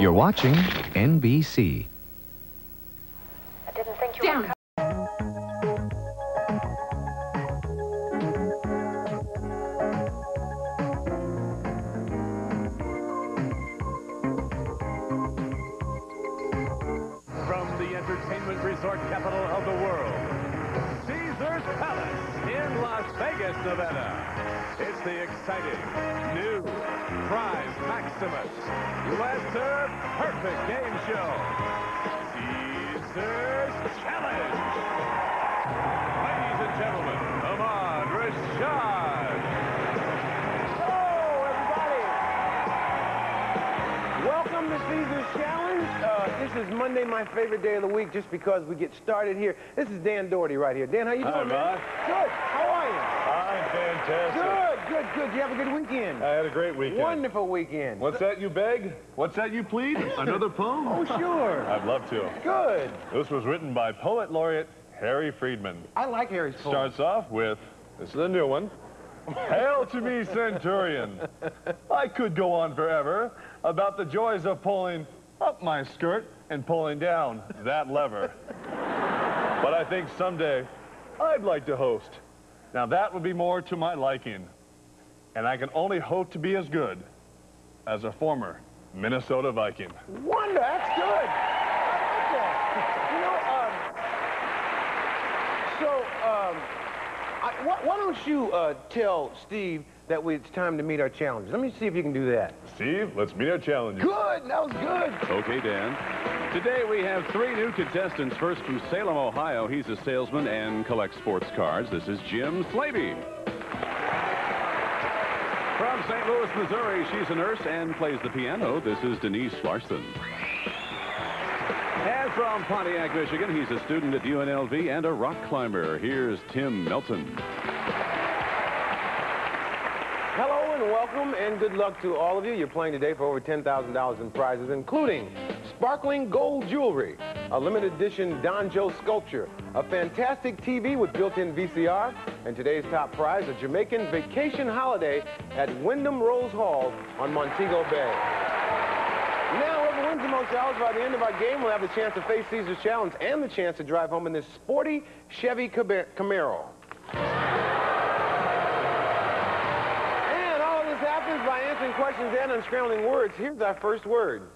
You're watching NBC. I didn't think you were... From the entertainment resort capital of the world, Caesar's Palace in Las Vegas, Nevada. It's the exciting, new, prize Maximus U.S. Perfect Game Show. Caesar's Challenge. Ladies and gentlemen, Ahmad Rashad. Hello, everybody. Welcome to Caesar's Challenge. This is Monday, my favorite day of the week, just because we get started here. This is Dan Doherty right here. Dan, how you doing, man? Good. How are you? I'm fantastic. Good. Did you have a good weekend? I had a great weekend. Wonderful weekend. What's that you beg? What's that you plead? Another poem? Oh, sure. I'd love to. Good. This was written by Poet Laureate Harry Friedman. I like Harry's poem. Starts off with, this is a new one. Hail to me, Centurion. I could go on forever about the joys of pulling up my skirt and pulling down that lever. But I think someday I'd like to host. Now that would be more to my liking. And I can only hope to be as good as a former Minnesota Viking. Wonder, that's good. I like that. You know, why don't you tell Steve that it's time to meet our challengers? Let me see if you can do that. Steve, let's meet our challengers. Good, that was good. Okay, Dan. Today we have 3 new contestants. First from Salem, Ohio. He's a salesman and collects sports cards. This is Jim Slavey. From St. Louis, Missouri, she's a nurse and plays the piano. This is Denise Larson. And from Pontiac, Michigan, he's a student at UNLV and a rock climber. Here's Tim Melton. Hello and welcome and good luck to all of you. You're playing today for over $10,000 in prizes, including sparkling gold jewelry, a limited edition Don Joe sculpture, a fantastic TV with built-in VCR, and today's top prize, a Jamaican vacation holiday at Wyndham Rose Hall on Montego Bay. Now, whoever wins the most hours by the end of our game will have the chance to face Caesar's Challenge and the chance to drive home in this sporty Chevy Camaro. Happens by answering questions and unscrambling words. Here's our first word.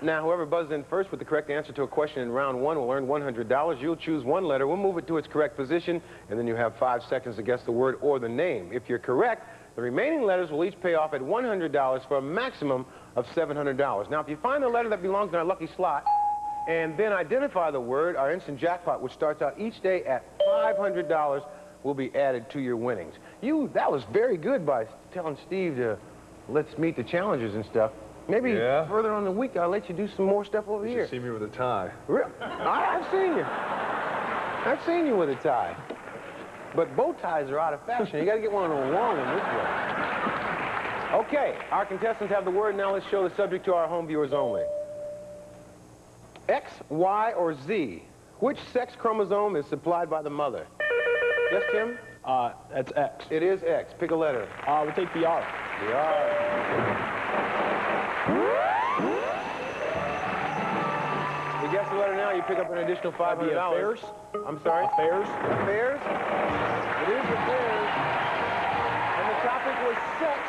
Now, whoever buzzes in first with the correct answer to a question in round 1 will earn $100. You'll choose one letter. We'll move it to its correct position, and then you have 5 seconds to guess the word or the name. If you're correct, the remaining letters will each pay off at $100 for a maximum of $700. Now, if you find the letter that belongs in our lucky slot and then identify the word, our instant jackpot, which starts out each day at $500, will be added to your winnings. That was very good by telling Steve to let's meet the challengers and stuff. Maybe further on the week, I'll let you do some more stuff over here. You see me with a tie. Really? I've seen you. I've seen you with a tie. But bow ties are out of fashion. You got to get one of the long ones this way. Okay, our contestants have the word. Now let's show the subject to our home viewers only. X, Y, or Z? Which sex chromosome is supplied by the mother? Yes, Tim? That's X. It is X. Pick a letter. We'll take the R. The R. You guess the letter now, you pick up an additional $500. Affairs? I'm sorry? Affairs. Affairs? It is affairs. And the topic was sex.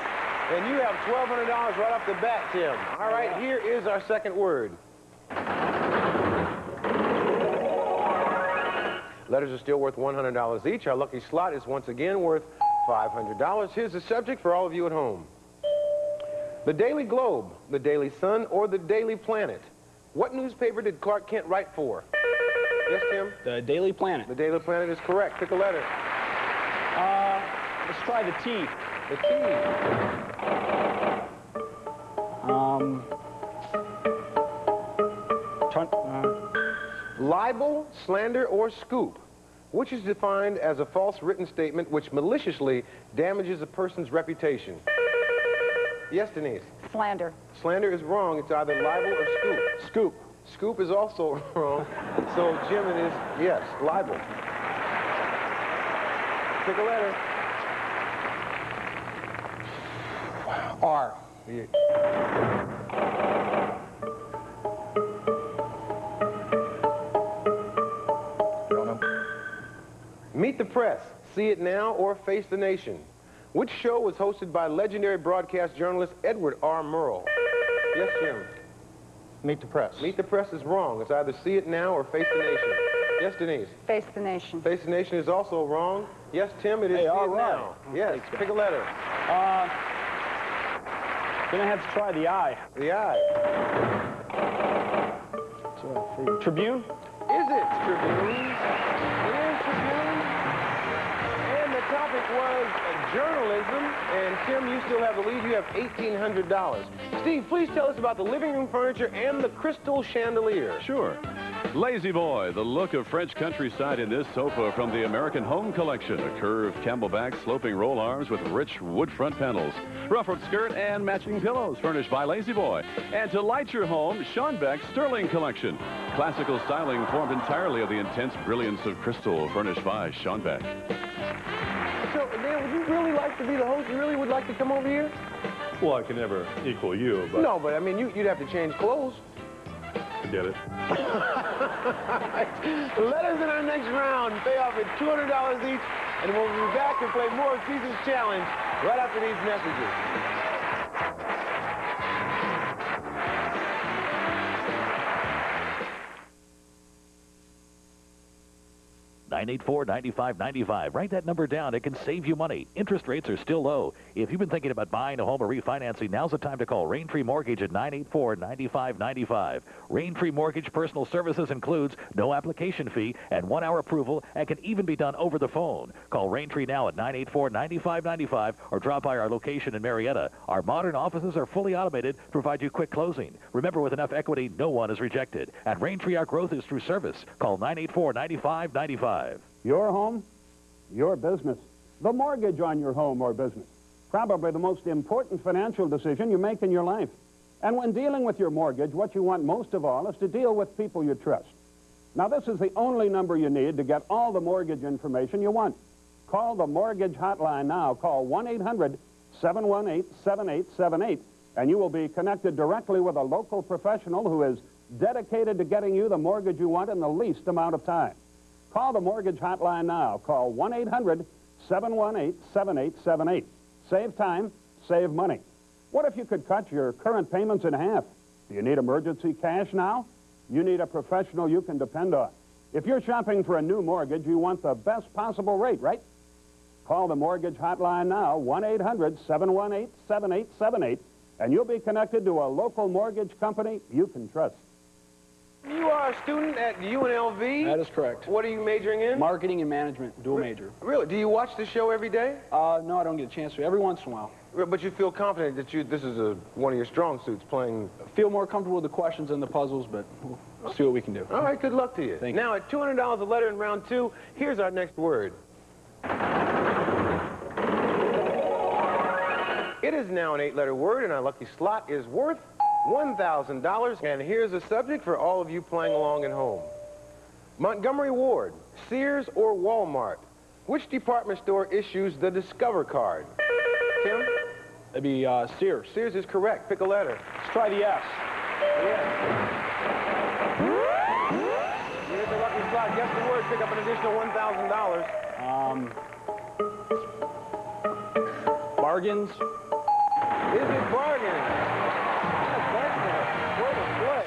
And you have $1,200 right off the bat, Tim. All right, here is our second word. Letters are still worth $100 each. Our lucky slot is once again worth $500. Here's the subject for all of you at home. The Daily Globe, the Daily Sun, or the Daily Planet. What newspaper did Clark Kent write for? Yes, Tim? The Daily Planet. The Daily Planet is correct. Pick a letter. Let's try the T. The T. Libel, slander, or scoop, which is defined as a false written statement which maliciously damages a person's reputation. Yes, Denise? Slander. Slander is wrong. It's either libel or scoop. Scoop. Scoop is also wrong. So, Jim, it is, yes, libel. Pick a letter. R. Don't know. Meet the Press, See It Now, or Face the Nation. Which show was hosted by legendary broadcast journalist Edward R. Murrow? Yes, Jim. Meet the Press. Meet the Press is wrong. It's either See It Now or Face the Nation. Yes, Denise. Face the Nation. Face the Nation is also wrong. Yes, Tim, it is See all It right. Now. Yes, pick a letter. Gonna have to try the I. The I. Tribune? Is it Tribune? It is Tribune. And the topic was journalism. And Tim, you still have the lead. You have $1,800. Steve, please tell us about the living room furniture and the crystal chandelier. Sure. Lazy Boy, the look of French countryside in this sofa from the American Home Collection. A curved camelback, sloping roll arms with rich wood front panels. Ruffled skirt and matching pillows furnished by Lazy Boy. And to light your home, Schonbeck's Sterling Collection. Classical styling formed entirely of the intense brilliance of crystal furnished by Schonbeck. So, Dan, would you really like to be the host? You really would like to come over here? Well, I can never equal you, but No, but I mean, you'd have to change clothes. forget it. Letters in our next round pay off at $200 each, and we'll be back and play more of Season's Challenge right after these messages. 984-9595. Write that number down. It can save you money. Interest rates are still low. If you've been thinking about buying a home or refinancing, now's the time to call Raintree Mortgage at 984-9595. Raintree Mortgage personal services includes no application fee and 1-hour approval and can even be done over the phone. Call Raintree now at 984-9595 or drop by our location in Marietta. Our modern offices are fully automated to provide you quick closing. Remember, with enough equity, no one is rejected. At Raintree, our growth is through service. Call 984-9595. Your home, your business. The mortgage on your home or business. Probably the most important financial decision you make in your life. And when dealing with your mortgage, what you want most of all is to deal with people you trust. Now, this is the only number you need to get all the mortgage information you want. Call the mortgage hotline now. Call 1-800-718-7878, and you will be connected directly with a local professional who is dedicated to getting you the mortgage you want in the least amount of time. Call the mortgage hotline now. Call 1-800-718-7878. Save time, save money. What if you could cut your current payments in half? Do you need emergency cash now? You need a professional you can depend on. If you're shopping for a new mortgage, you want the best possible rate, right? Call the mortgage hotline now, 1-800-718-7878, and you'll be connected to a local mortgage company you can trust. You are a student at UNLV? That is correct. What are you majoring in? Marketing and management, dual major. Really? Do you watch the show every day? No, I don't get a chance to. Every once in a while. But you feel confident that this is one of your strong suits, playing... I feel more comfortable with the questions and the puzzles, but we'll see what we can do. All right, good luck to you. Thank you. Now, at $200 a letter in round 2, here's our next word. It is now an 8-letter word, and our lucky slot is worth $1,000. And here's the subject for all of you playing along at home. Montgomery Ward, Sears or Walmart? Which department store issues the Discover card? Tim? That'd be Sears. Sears is correct. Pick a letter. Let's try the S. Yes. Here's the lucky slot. Guess the word. Pick up an additional $1,000. Bargains. Is it bargain? What a play.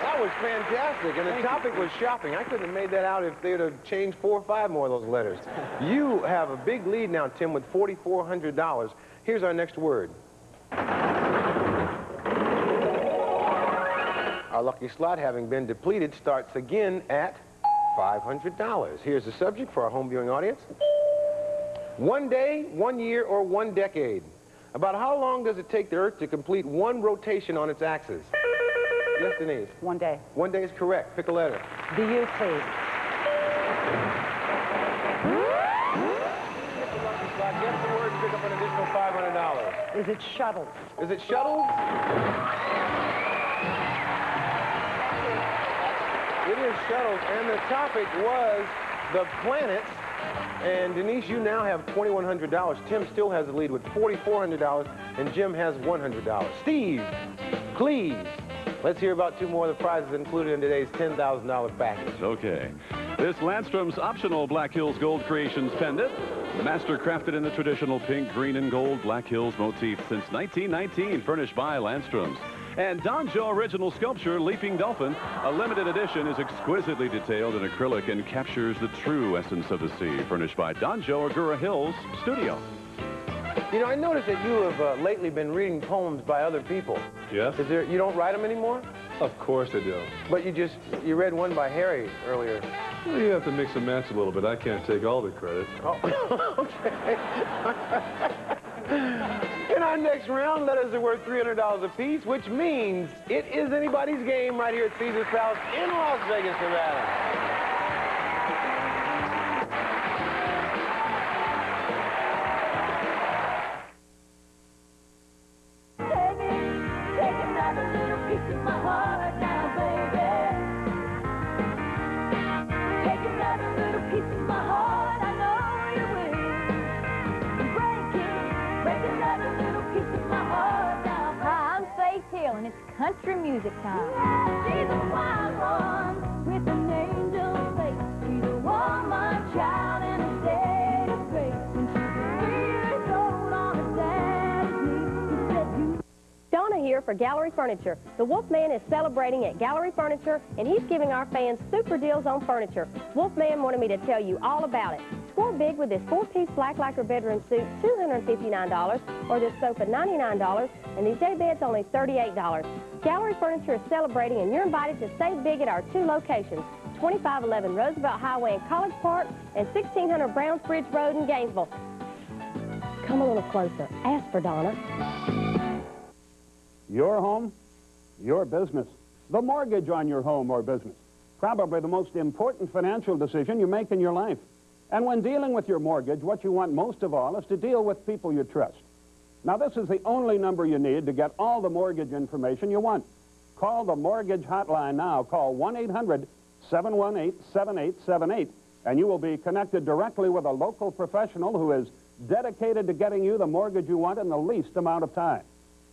That was fantastic. And the topic was shopping. I couldn't have made that out if they'd have changed 4 or 5 more of those letters. You have a big lead now, Tim, with $4,400. Here's our next word. Our lucky slot, having been depleted, starts again at $500. Here's the subject for our home viewing audience. 1 day, 1 year, or 1 decade. About how long does it take the Earth to complete 1 rotation on its axis? Yes, Denise? 1 day. 1 day is correct. Pick a letter. B-U-T. Get the lucky slot. Guess the word and pick up an additional $500. Is it shuttles? Is it shuttles? It is shuttles, and the topic was the planets. And Denise, you now have $2,100. Tim still has the lead with $4,400, and Jim has $100. Steve, please, let's hear about two more of the prizes included in today's $10,000 package. Okay. This Landstrom's optional Black Hills Gold Creations pendant, master crafted in the traditional pink, green, and gold Black Hills motif since 1919, furnished by Landstrom's. And Donjo original sculpture, Leaping Dolphin, a limited edition, is exquisitely detailed in acrylic and captures the true essence of the sea, furnished by Donjo Agura Hills Studio. You know, I noticed that you have lately been reading poems by other people. Yes? You don't write them anymore? Of course I do. But you read one by Harry earlier. Well, you have to mix and match a little bit. I can't take all the credit. Oh, okay. In our next round, letters are worth $300 apiece, which means it is anybody's game right here at Caesar's Palace in Las Vegas, Nevada. Take another little piece of my heart now, baby. Take another little piece of my heart, I know you will. Break another little piece of my heart now. Hi, I'm Faith Hill, and it's country music time. She's a wild one with an angel face. She's a woman, child, and a state of grace. When she was 3 years old on her daddy's knee, he said, you. Donna here for Gallery Furniture. The Wolfman is celebrating at Gallery Furniture, and he's giving our fans super deals on furniture. Wolfman wanted me to tell you all about it. Score big with this 4-piece black lacquer bedroom suit, $259, or this sofa, $99, and these day beds only $38. Gallery Furniture is celebrating, and you're invited to save big at our two locations, 2511 Roosevelt Highway in College Park and 1600 Brownsbridge Road in Gainesville. Come a little closer. Ask for Donna. Your home, your business. The mortgage on your home or business. Probably the most important financial decision you make in your life. And when dealing with your mortgage, what you want most of all is to deal with people you trust. Now, this is the only number you need to get all the mortgage information you want. Call the mortgage hotline now. Call 1-800-718-7878, and you will be connected directly with a local professional who is dedicated to getting you the mortgage you want in the least amount of time.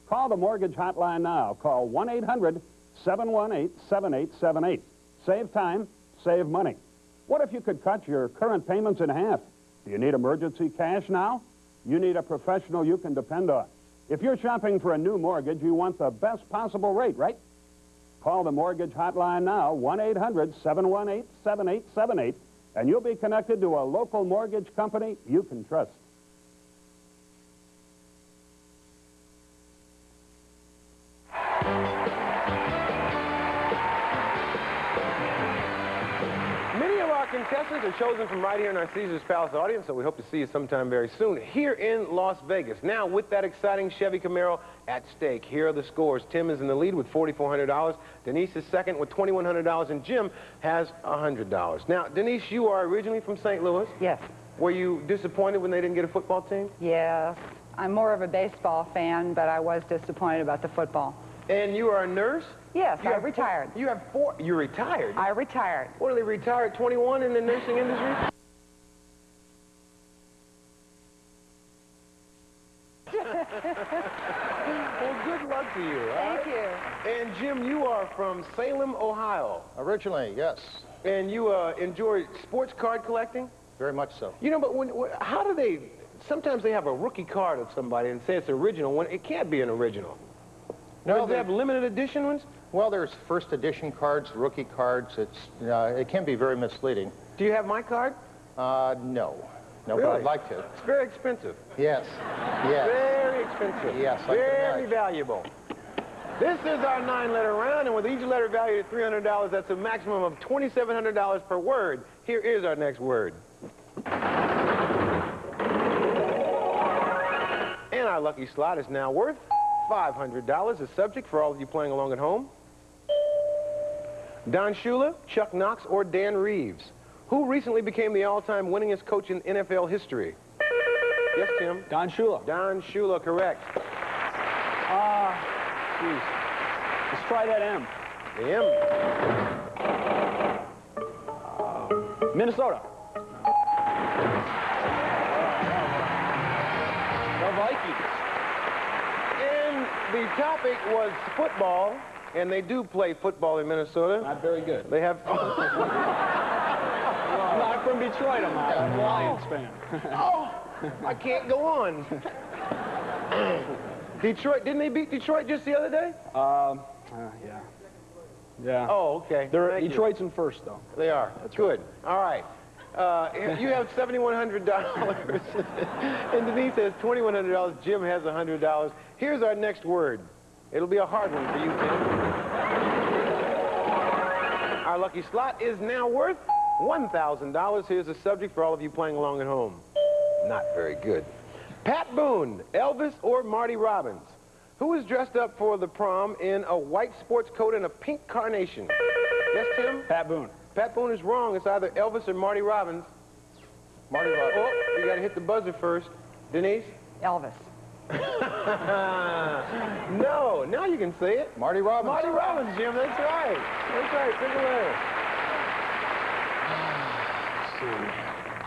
Call the mortgage hotline now. Call 1-800-718-7878. Save time, save money. What if you could cut your current payments in half? Do you need emergency cash now? You need a professional you can depend on. If you're shopping for a new mortgage, you want the best possible rate, right? Call the mortgage hotline now, 1-800-718-7878, and you'll be connected to a local mortgage company you can trust. Many of our contestants are chosen from right here in our Caesar's Palace audience, so we hope to see you sometime very soon here in Las Vegas. Now, with that exciting Chevy Camaro at stake, here are the scores. Tim is in the lead with $4,400. Denise is second with $2,100, and Jim has $100. Now, Denise, you are originally from St. Louis. Yes. Were you disappointed when they didn't get a football team? Yes. I'm more of a baseball fan, but I was disappointed about the football. And you are a nurse? Yes, I retired. You have four. You retired? I retired. What, do they retire at 21 in the nursing industry? Well, good luck to you. Thank you. And Jim, you are from Salem, Ohio. Originally, yes. And you enjoy sports card collecting? Very much so. You know, but how do they, sometimes they have a rookie card of somebody and say it's original when it can't be an original. No, they have limited edition ones? Well, there's first edition cards, rookie cards. It can be very misleading. Do you have my card? No. No, really? but I'd like to. It's very expensive. Yes. Yes. Very expensive. Yes, I can very imagine. valuable. This is our 9-letter round, and with each letter valued at $300, that's a maximum of $2,700 per word. Here is our next word. And our lucky slot is now worth $500. The subject for all of you playing along at home: Don Shula, Chuck Knox, or Dan Reeves. Who recently became the all-time winningest coach in NFL history? Yes, Tim? Don Shula. Don Shula, correct. Jeez. Let's try that M. The M. Minnesota. The Vikings. And the topic was football, and they do play football in Minnesota. Not very good. They have... Well, I'm from Detroit, I'm a Lions fan. Oh, I can't go on. Detroit, didn't they beat Detroit just the other day? Yeah. Yeah. Oh, okay. Detroit's in first, though. They are. That's good. All right. You have $7,100. And Denise has $2,100. Jim has $100. Here's our next word. It'll be a hard one for you, Tim. Our lucky slot is now worth $1,000. Here's the subject for all of you playing along at home. Not very good. Pat Boone, Elvis, or Marty Robbins? Who was dressed up for the prom in a white sports coat and a pink carnation? Yes, Tim? Pat Boone. Pat Boone is wrong. It's either Elvis or Marty Robbins. Marty Robbins. Oh, you got to hit the buzzer first. Denise? Elvis. No, now you can say it. Marty Robbins. Marty Robbins, Jim. That's right. That's right. Pick a letter.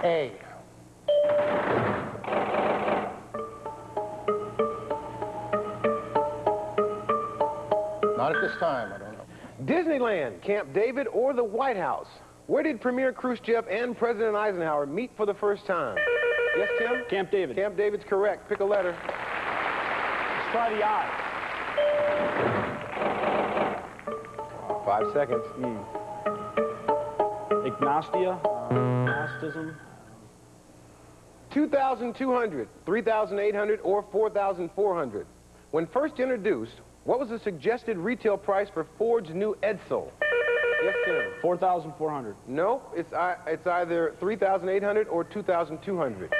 A. Not at this time, I don't know. Disneyland, Camp David, or the White House? Where did Premier Khrushchev and President Eisenhower meet for the first time? Yes, Tim? Camp David. Camp David's correct. Pick a letter. Let's try the I. 5 seconds. Agnostia. Gnosticism. 2,200, 3,800, or 4,400. When first introduced, what was the suggested retail price for Ford's new Edsel? Yes, Tim? 4,400. No, it's either 3,800 or 2,200.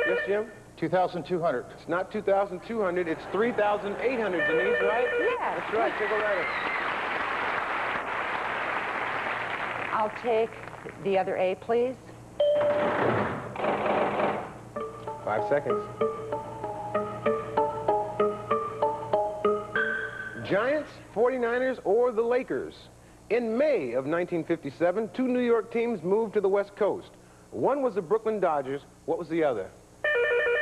Yes, Jim? 2,200. It's not 2,200, it's 3,800, Denise, right? Yeah. That's right, take a letter. I'll take the other A, please. 5 seconds. Giants, 49ers, or the Lakers? In May of 1957, two New York teams moved to the West Coast. One was the Brooklyn Dodgers. What was the other?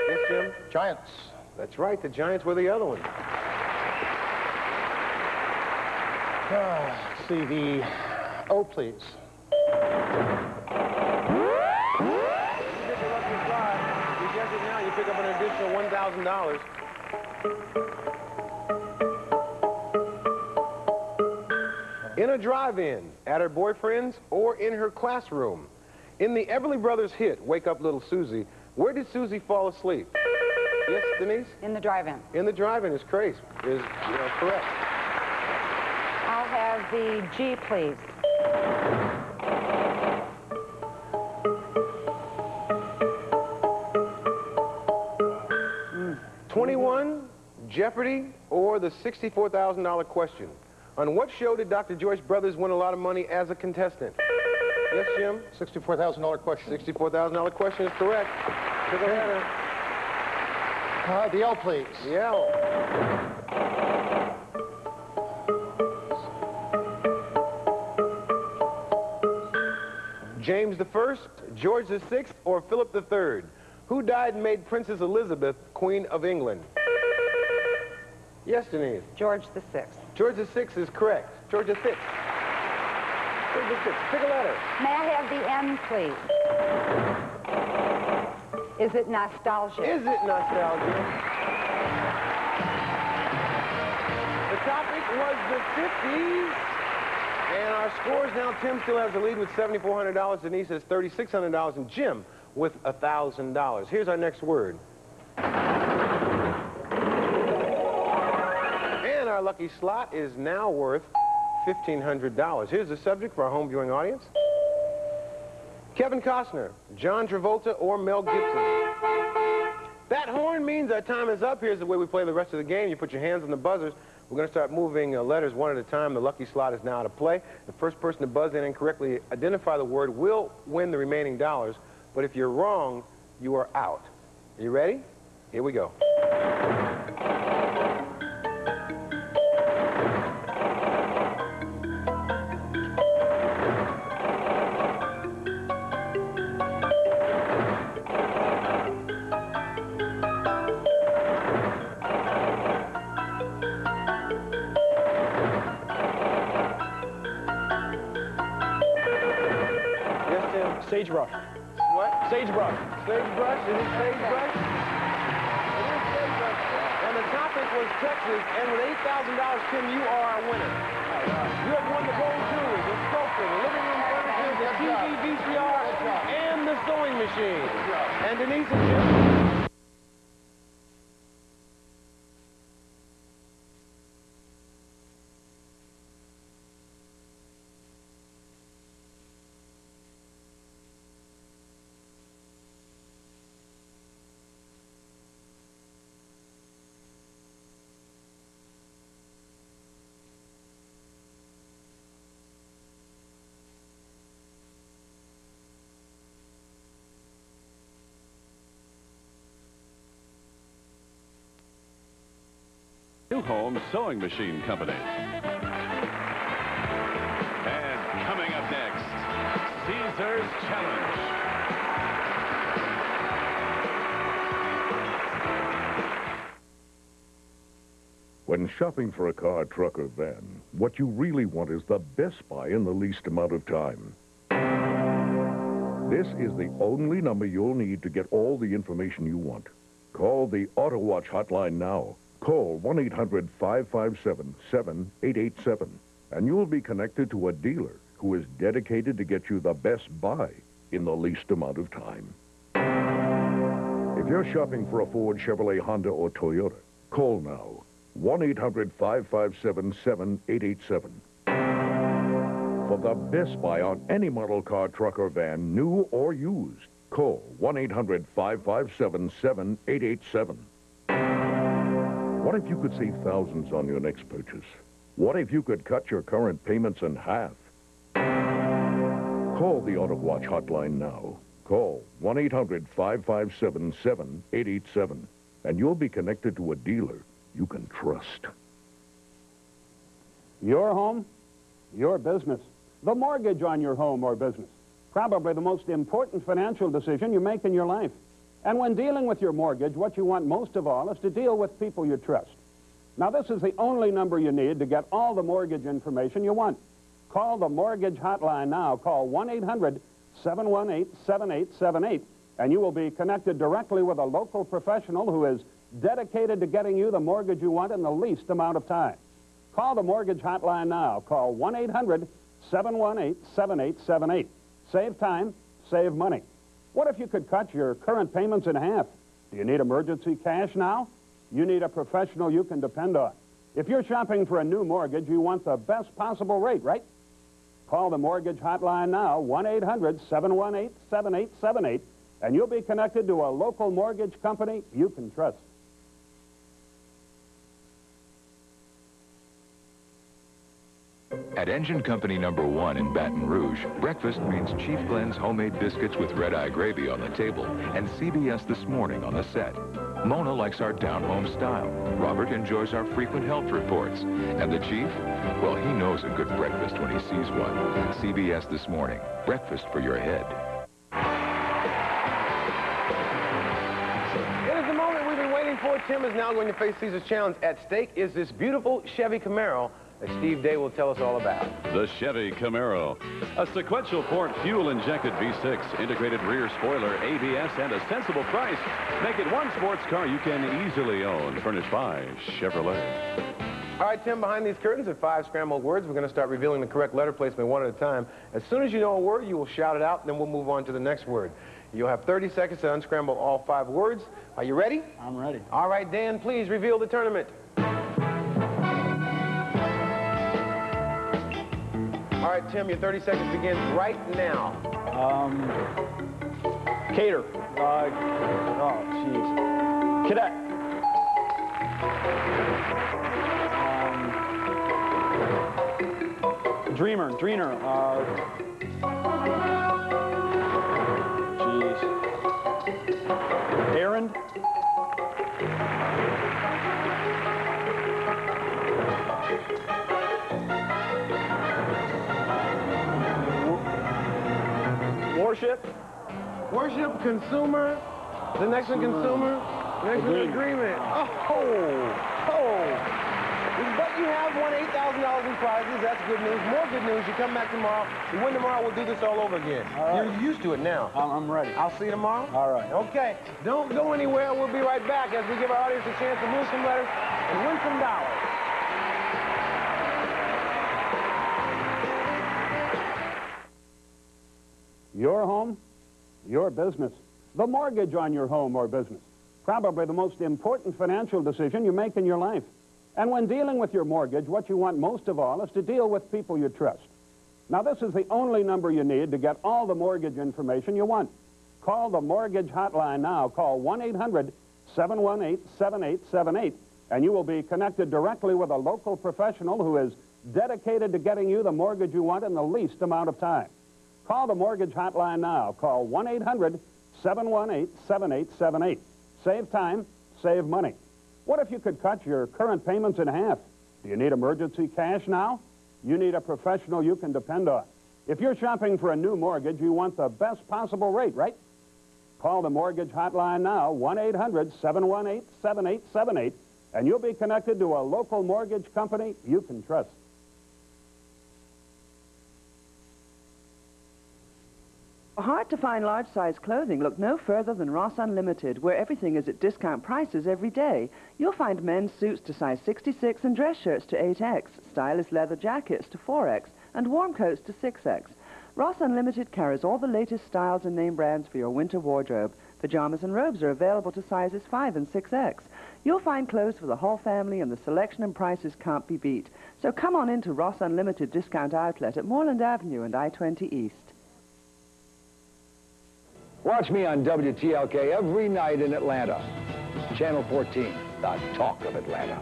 Yes, Jim? Giants. That's right, the Giants were the other one. Let's see, the O, please. You get the lucky slide. You guess it now, you pick up an additional $1,000. In a drive-in, at her boyfriend's, or in her classroom. In the Everly Brothers hit, Wake Up Little Susie, where did Susie fall asleep? Yes, Denise? In the drive-in. In the drive-in is correct. I'll have the G, please. Mm. 21, Jeopardy, or the $64,000 question. On what show did Dr. Joyce Brothers win a lot of money as a contestant? Yes, Jim? $64,000 question. $64,000 question is correct. Pick a letter. The L, please. The L. James I, George VI, or Philip III? Who died and made Princess Elizabeth Queen of England? Yes, Denise. George VI. George VI is correct. George VI. George VI. Pick a letter. May I have the M, please? Is it nostalgia? Is it nostalgia? The topic was the 50s. And our scores now, Tim still has the lead with $7,400. Denise has $3,600. And Jim with $1,000. Here's our next word. And our lucky slot is now worth $1,500. Here's the subject for our home viewing audience. Kevin Costner, John Travolta, or Mel Gibson? That horn means our time is up. Here's the way we play the rest of the game. You put your hands on the buzzers. We're going to start moving letters one at a time. The lucky slot is now out of play. The first person to buzz in and correctly identify the word will win the remaining dollars. But if you're wrong, you are out. Are you ready? Here we go. Sagebrush. What? Sagebrush. Sagebrush? Is it sagebrush? It is sagebrush. And the topic was Texas, and with $8,000, Tim, you are our winner. You have won the gold jewelry, the sofa, the living room furniture, the TV, VCR, and the sewing machine. And Denise and Tim... New Home Sewing Machine Company. And coming up next, Caesar's Challenge. When shopping for a car, truck, or van, what you really want is the best buy in the least amount of time. This is the only number you'll need to get all the information you want. Call the Auto Watch hotline now. Call 1-800-557-7887, and you'll be connected to a dealer who is dedicated to get you the best buy in the least amount of time. If you're shopping for a Ford, Chevrolet, Honda, or Toyota, call now. 1-800-557-7887. For the best buy on any model car, truck, or van, new or used, call 1-800-557-7887. What if you could save thousands on your next purchase? What if you could cut your current payments in half? Call the Auto Watch hotline now. Call 1-800-557-7887, and you'll be connected to a dealer you can trust. Your home, your business. The mortgage on your home or business. Probably the most important financial decision you make in your life. And when dealing with your mortgage, what you want most of all is to deal with people you trust. Now, this is the only number you need to get all the mortgage information you want. Call the mortgage hotline now. Call 1-800-718-7878, and you will be connected directly with a local professional who is dedicated to getting you the mortgage you want in the least amount of time. Call the mortgage hotline now. Call 1-800-718-7878. Save time, save money. What if you could cut your current payments in half? Do you need emergency cash now? You need a professional you can depend on. If you're shopping for a new mortgage, you want the best possible rate, right? Call the mortgage hotline now, 1-800-718-7878, and you'll be connected to a local mortgage company you can trust. At Engine Company number 1 in Baton Rouge, breakfast means Chief Glenn's homemade biscuits with red-eye gravy on the table and CBS This Morning on the set. Mona likes our down-home style. Robert enjoys our frequent health reports. And the Chief? Well, he knows a good breakfast when he sees one. CBS This Morning. Breakfast for your head. It is the moment we've been waiting for. Tim is now going to face Caesar's Challenge. At stake is this beautiful Chevy Camaro that Steve Day will tell us all about. The Chevy Camaro. A sequential port fuel-injected V6, integrated rear spoiler, ABS, and a sensible price make it one sports car you can easily own. Furnished by Chevrolet. All right, Tim, behind these curtains are 5 scrambled words. We're going to start revealing the correct letter placement one at a time. As soon as you know a word, you will shout it out, and then we'll move on to the next word. You'll have 30 seconds to unscramble all 5 words. Are you ready? I'm ready. All right, Dan, please reveal the tournament. All right, Tim, your 30 seconds begins right now. Cater. Oh, jeez. Cadet. Dreamer. Jeez. Errand. Worship, consumer. The next one, consumer. The next one, agreement. Oh. But you have won $8,000 in prizes. That's good news. More good news. You come back tomorrow. You win tomorrow, we'll do this all over again. All right. You're used to it now. I'm ready. I'll see you tomorrow. All right. Okay. Don't go anywhere. We'll be right back as we give our audience a chance to move some letters and win some dollars. Your home, your business. The mortgage on your home or business. Probably the most important financial decision you make in your life. And when dealing with your mortgage, what you want most of all is to deal with people you trust. Now, this is the only number you need to get all the mortgage information you want. Call the mortgage hotline now. Call 1-800-718-7878, and you will be connected directly with a local professional who is dedicated to getting you the mortgage you want in the least amount of time. Call the mortgage hotline now. Call 1-800-718-7878. Save time, save money. What if you could cut your current payments in half? Do you need emergency cash now? You need a professional you can depend on. If you're shopping for a new mortgage, you want the best possible rate, right? Call the mortgage hotline now, 1-800-718-7878, and you'll be connected to a local mortgage company you can trust. Hard to find large-size clothing? Look no further than Ross Unlimited, where everything is at discount prices every day. You'll find men's suits to size 66 and dress shirts to 8X, stylish leather jackets to 4X, and warm coats to 6X. Ross Unlimited carries all the latest styles and name brands for your winter wardrobe. Pajamas and robes are available to sizes 5 and 6X. You'll find clothes for the whole family, and the selection and prices can't be beat. So come on into Ross Unlimited Discount Outlet at Moreland Avenue and I-20 East. Watch me on WTLK every night in Atlanta. Channel 14, the talk of Atlanta.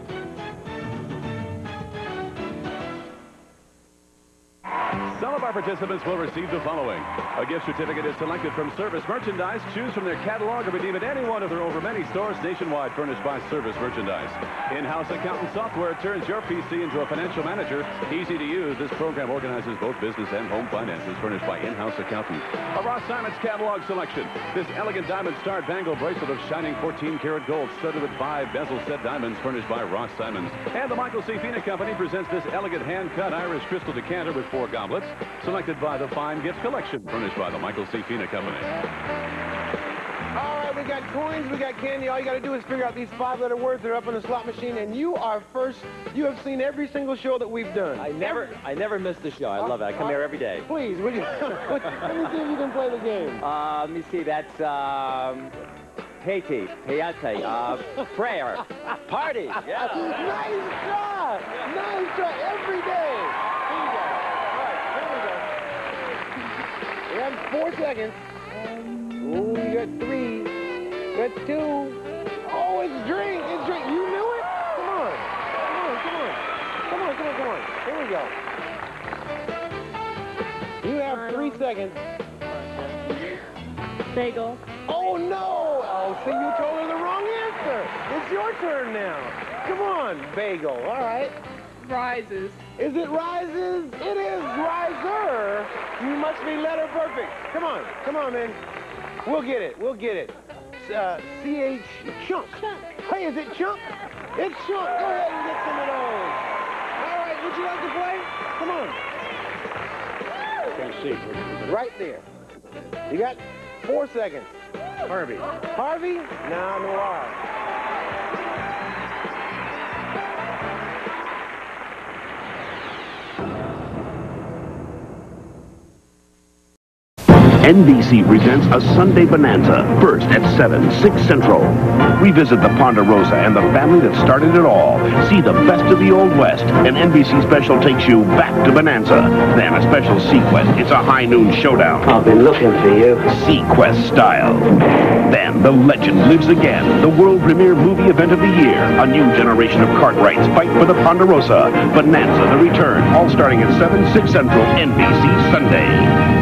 Some of our participants will receive the following. A gift certificate is selected from Service Merchandise. Choose from their catalog or redeem at any one of their over many stores nationwide furnished by Service Merchandise. In-house accountant software turns your PC into a financial manager. Easy to use, this program organizes both business and home finances furnished by in-house accountant. A Ross Simon's catalog selection. This elegant diamond-starred bangle bracelet of shining 14-karat gold studded with 5 bezel-set diamonds furnished by Ross Simons. And the Michael C. Fina Company presents this elegant hand-cut Irish crystal decanter with 4 goblets, selected by the Fine Gift Collection, furnished by the Michael C. Fina Company. All right, we got coins, we got candy. All you got to do is figure out these 5-letter words that are up on the slot machine, and you are first. You have seen every single show that we've done. I never miss the show. I love it. I come here every day. Please, would you, let me see if you can play the game. Let me see. That's Haiti, Hayate, prayer, party. Yeah. Nice try. Nice try every day. We have 4 seconds. Ooh, you got 3. You got 2. Oh, it's drink. It's drink. You knew it? Come on. Come on. Here we go. You have 3 seconds. Bagel. Oh, no. Oh, see, you told her the wrong answer. It's your turn now. Come on, bagel. All right. Rises. Is it rises? It is riser. You must be letter perfect. Come on, man. We'll get it. C-H, chunk. Hey, is it chunk? It's chunk. Go ahead and get some of those. All right, would you like to play? Come on. Can't see. Right there. You got 4 seconds. Harvey? No, no R. NBC presents a Sunday Bonanza, first at 7, 6 Central. Revisit the Ponderosa and the family that started it all. See the best of the Old West. An NBC special takes you back to Bonanza. Then a special Sequest. It's a high noon showdown. I'll be looking for you. Sequest style. Then the legend lives again. The world premiere movie event of the year. A new generation of Cartwrights fight for the Ponderosa. Bonanza, the return. All starting at 7, 6 Central, NBC Sunday.